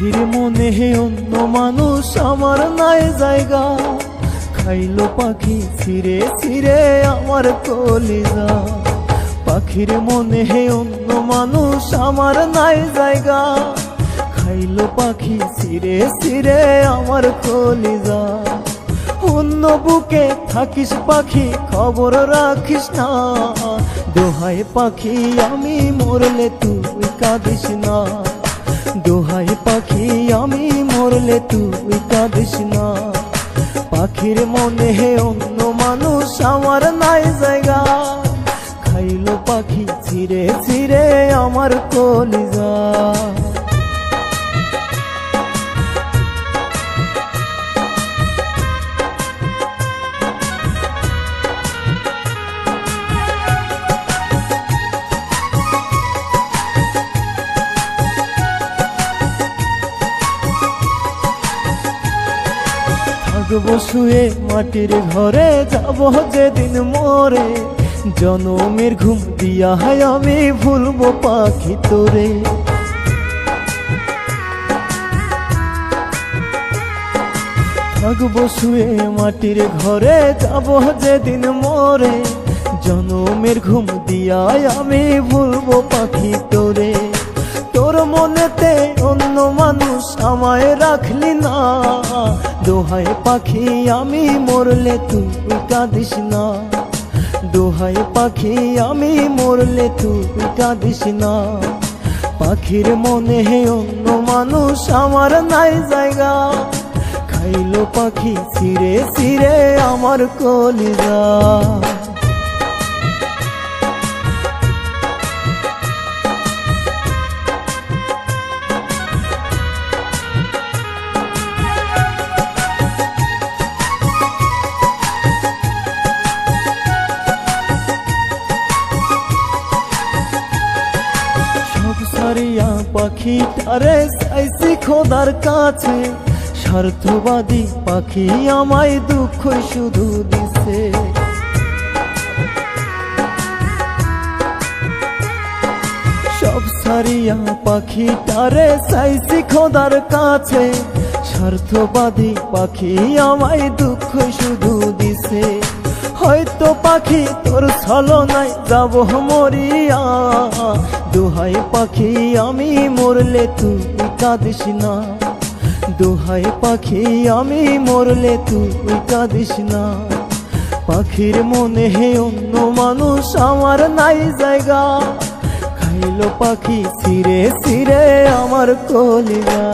পাখির মনে অন্য মানুষ আমার নাই জায়গা, খাইলো পাখি ছিঁড়ে ছিঁড়ে আমার কলিজা। পাখির মনে অন্য মানুষ আমার নাই জায়গা, খাইলো পাখি ছিঁড়ে ছিঁড়ে আমার কলিজা। অন্য বুকে থাকিস পাখি খবর রাখিস না, দোহাই পাখি আমি মরলে তুই কাঁদিস না। দোহাই পাখি আমি মরলে তুই কাঁদিস না। পাখির মনে অন্য মানুষ আমার নাই জায়গা, খাইলো পাখি ছিঁড়ে ছিঁড়ে আমার কলিজা। থাকবো শুয়ে মাটির ঘরে, যাব যেদিন মরে, জনমের ঘুম দিয়া হয় আমি ভুলবো পাখি তোরে। থাকবো শুয়ে মাটির ঘরে, যাব যেদিন মরে, জনমের ঘুম দিয়া আমি ভুলবো পাখি তোরে। তোর মনেতে অন্য মানুষ আমায় রাখলি না, দোহাই পাখি আমি মরলে তুই কাঁদিস না। দোহাই পাখি আমি মরলে তুই কাঁদিস না। পাখির মনে অন্য মানুষ আমার নাই জায়গা, খাইলো পাখি ছিঁড়ে ছিঁড়ে আমার কলিজা। সারিয়া পাখিটারে চাইছি খোদার কাছে, স্বার্থবাদী পাখি আমায় দুঃখ শুধু দিছে। সব সারিয়া পাখিটারে চাইছি খোদার কাছে, স্বার্থবাদী পাখি আমায় দুঃখ শুধু দিছে। হয়তো পাখি তোর ছলনায় যাব মরিয়া, দোহাই পাখি আমি মরলে তুই কাঁদিস না। দোহাই পাখি আমি মরলে তুই কাঁদিস না। পাখির মনে অন্য মানুষ আমার নাই জায়গা, খাইলো পাখি ছিঁড়ে ছিঁড়ে আমার কলিজা।